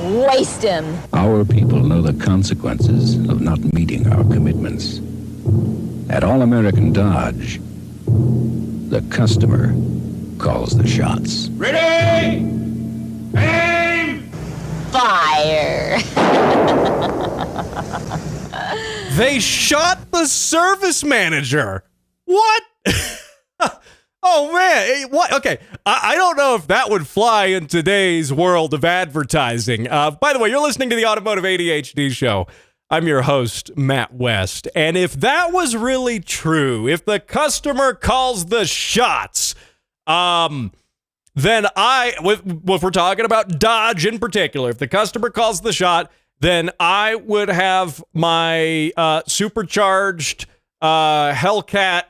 Waste him. Our people know the consequences of not meeting our commitments. At All American Dodge, the customer calls the shots. Ready? Aim! Fire. They shot the service manager. What? Oh, man. What? Okay. I don't know if that would fly in today's world of advertising. By the way, you're listening to the Automotive ADHD show. I'm your host, Matt West. And if that was really true, if the customer calls the shots, then if we're talking about Dodge in particular, if the customer calls the shot, then I would have my supercharged Hellcat,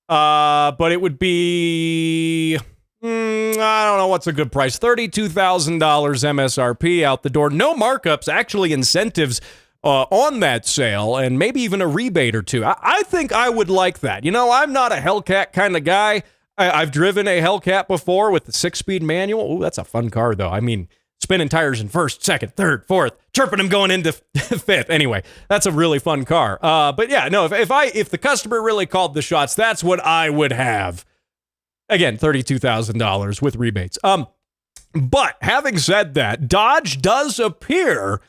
but it would be, I don't know what's a good price, $32,000 MSRP out the door. No markups, actually incentives on that sale, and maybe even a rebate or two. I think I would like that. You know, I'm not a Hellcat kind of guy. I've driven a Hellcat before with the 6-speed manual. Ooh, that's a fun car, though. I mean, spinning tires in first, second, third, fourth, chirping them going into fifth. Anyway, that's a really fun car. But yeah, no, if the customer really called the shots, that's what I would have. Again, $32,000 with rebates. But having said that, Dodge does appear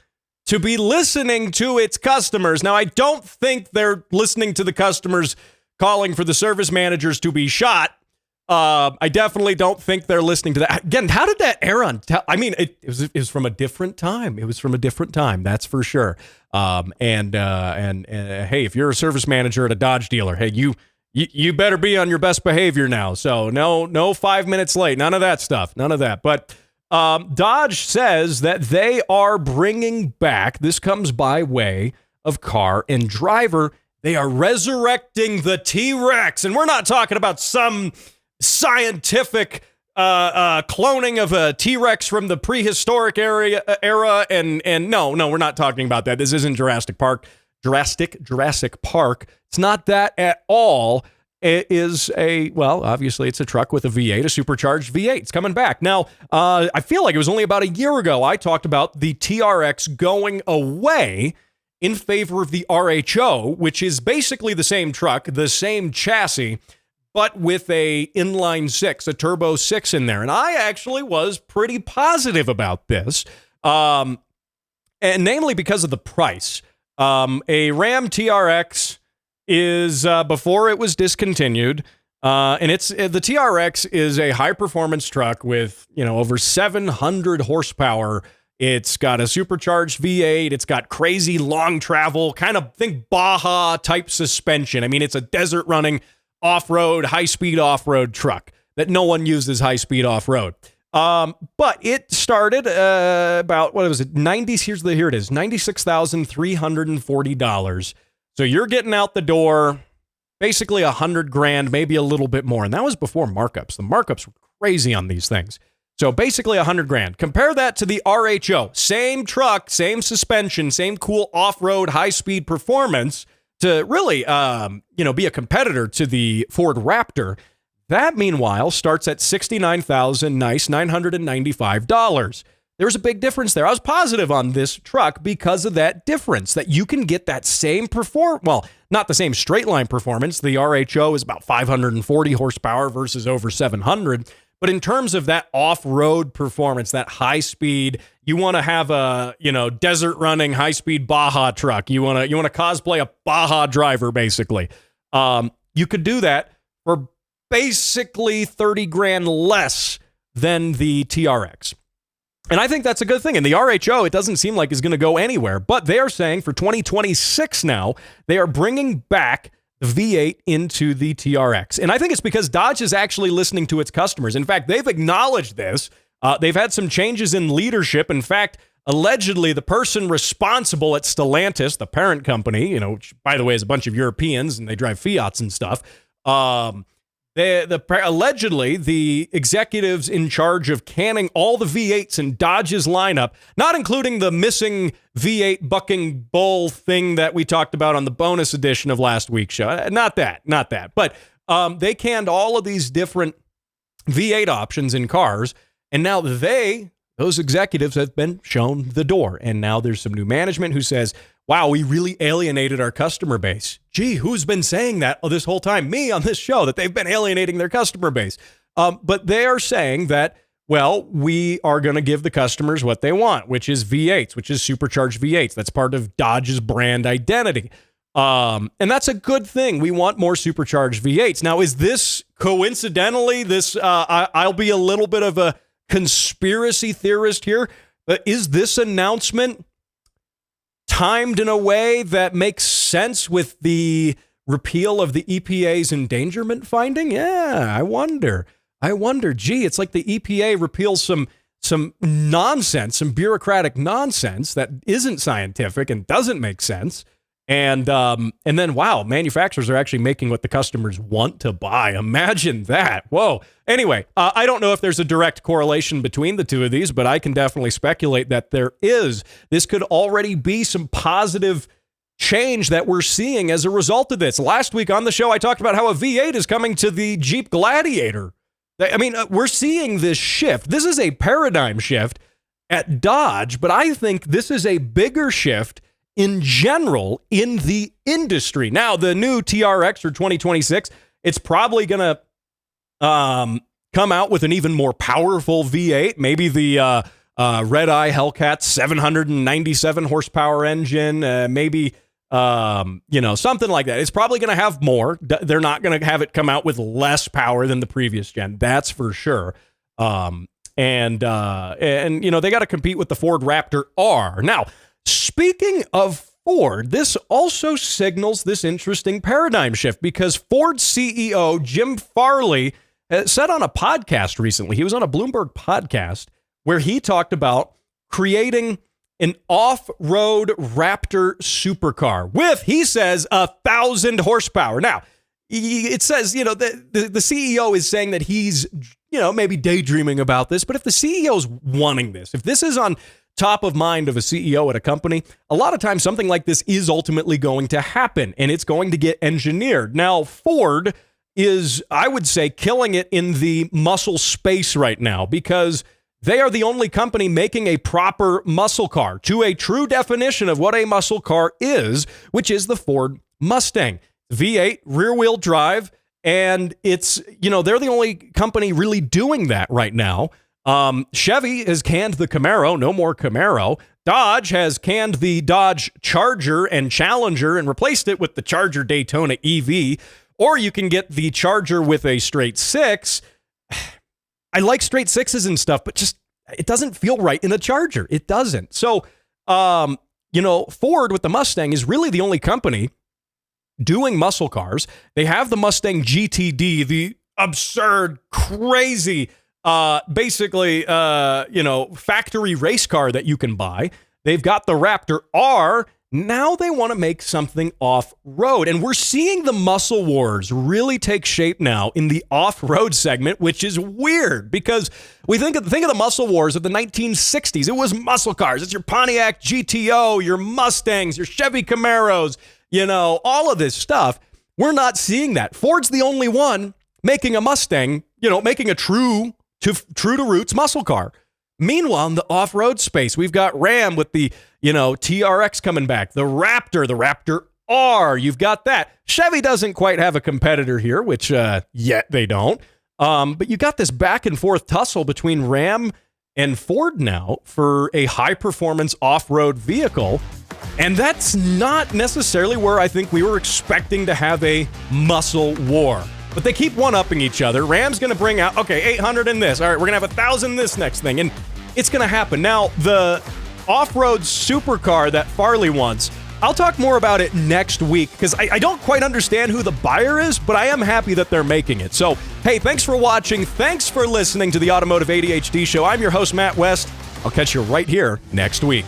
to be listening to its customers. Now, I don't think they're listening to the customers calling for the service managers to be shot. I definitely don't think they're listening to that. Again, how did that air on? I mean, it was from a different time. It was from a different time, that's for sure. And hey, if you're a service manager at a Dodge dealer, hey, you better be on your best behavior now. So no 5 minutes late, none of that stuff, none of that. But Dodge says that they are bringing back, this comes by way of Car and Driver, they are resurrecting the T-Rex. And we're not talking about some scientific cloning of a T-Rex from the prehistoric era. And no, we're not talking about that. This isn't Jurassic Park. It's not that at all. It is obviously it's a truck with a V8, a supercharged V8. It's coming back. Now, I feel like it was only about a year ago I talked about the TRX going away in favor of the RHO, which is basically the same truck, the same chassis, but with a inline 6, a turbo 6 in there. And I actually was pretty positive about this, and namely because of the price. A Ram TRX is before it was discontinued, and the TRX is a high performance truck with over 700 horsepower. It's got a supercharged V8. It's got crazy long travel, kind of think Baja type suspension. I mean, it's a desert running off-road, high-speed off-road truck that no one uses high-speed off-road. But it started about, what was it, here it is, $96,340. So you're getting out the door basically $100,000, maybe a little bit more. And that was before markups. The markups were crazy on these things. So basically $100,000. Compare that to the RHO. Same truck, same suspension, same cool off-road, high-speed performance to really, be a competitor to the Ford Raptor. That, meanwhile, starts at $69,995. There's a big difference there. I was positive on this truck because of that difference, that you can get that same not the same straight line performance. The RHO is about 540 horsepower versus over 700. But in terms of that off-road performance, that high speed, you want to have a, desert running high speed Baja truck. You want to cosplay a Baja driver, basically. You could do that for basically $30,000 less than the TRX. And I think that's a good thing. And the RHO, it doesn't seem like is going to go anywhere. But they are saying for 2026 now, they are bringing back the V8 into the TRX. And I think it's because Dodge is actually listening to its customers. In fact, they've acknowledged this. They've had some changes in leadership. In fact, allegedly, the person responsible at Stellantis, the parent company, which, by the way, is a bunch of Europeans and they drive Fiats and stuff, allegedly, the executives in charge of canning all the V8s in Dodge's lineup, not including the missing V8 bucking bull thing that we talked about on the bonus edition of last week's show. Not that. But they canned all of these different V8 options in cars, and now they those executives have been shown the door. And now there's some new management who says, wow, we really alienated our customer base. Gee, who's been saying that this whole time? Me on this show, that they've been alienating their customer base. But they are saying that, well, we are going to give the customers what they want, which is V8s, which is supercharged V8s. That's part of Dodge's brand identity. And that's a good thing. We want more supercharged V8s. Now, is this coincidentally, I'll be a little bit of a conspiracy theorist here, but is this announcement timed in a way that makes sense with the repeal of the EPA's endangerment finding? Yeah, I wonder. Gee, it's like the EPA repeals some nonsense, some bureaucratic nonsense that isn't scientific and doesn't make sense. And then, wow, manufacturers are actually making what the customers want to buy. Imagine that. Whoa. Anyway, I don't know if there's a direct correlation between the two of these, but I can definitely speculate that there is. This could already be some positive change that we're seeing as a result of this. Last week on the show, I talked about how a V8 is coming to the Jeep Gladiator. I mean, we're seeing this shift. This is a paradigm shift at Dodge, but I think this is a bigger shift in general in the industry. Now, the new TRX for 2026, it's probably going to come out with an even more powerful V8, maybe the Red-Eye Hellcat 797 horsepower engine, maybe something like that. It's probably going to have more. They're not going to have it come out with less power than the previous gen. That's for sure. And they got to compete with the Ford Raptor R. Now, speaking of Ford, this also signals this interesting paradigm shift because Ford CEO Jim Farley said on a podcast recently, he was on a Bloomberg podcast where he talked about creating an off-road Raptor supercar with, he says, 1,000 horsepower. Now, it says, the CEO is saying that he's, maybe daydreaming about this, but if the CEO's wanting this, if this is on top of mind of a CEO at a company, a lot of times something like this is ultimately going to happen and it's going to get engineered. Now, Ford is, I would say, killing it in the muscle space right now because they are the only company making a proper muscle car to a true definition of what a muscle car is, which is the Ford Mustang. V8, rear-wheel drive, and it's, they're the only company really doing that right now. Chevy has canned the Camaro, no more Camaro. Dodge has canned the Dodge Charger and Challenger and replaced it with the Charger Daytona EV, or you can get the Charger with a straight six. I like straight sixes and stuff, but just it doesn't feel right in a Charger. It doesn't. So, Ford with the Mustang is really the only company doing muscle cars. They have the Mustang GTD, the absurd, crazy, factory race car that you can buy. They've got the Raptor R. Now they want to make something off-road. And we're seeing the muscle wars really take shape now in the off-road segment, which is weird because we think of the muscle wars of the 1960s. It was muscle cars. It's your Pontiac GTO, your Mustangs, your Chevy Camaros, all of this stuff. We're not seeing that. Ford's the only one making a Mustang, making a true to roots muscle car. Meanwhile, in the off-road space, we've got Ram with the, TRX coming back, the Raptor R. You've got that. Chevy doesn't quite have a competitor here, which yet they don't. But you got this back and forth tussle between Ram and Ford now for a high-performance off-road vehicle. And that's not necessarily where I think we were expecting to have a muscle war. But they keep one-upping each other. Ram's going to bring out, 800 in this. All right, we're going to have 1,000 in this next thing. And it's going to happen. Now, the off-road supercar that Farley wants, I'll talk more about it next week because I don't quite understand who the buyer is, but I am happy that they're making it. So, hey, thanks for watching. Thanks for listening to the Automotive ADHD Show. I'm your host, Matt West. I'll catch you right here next week.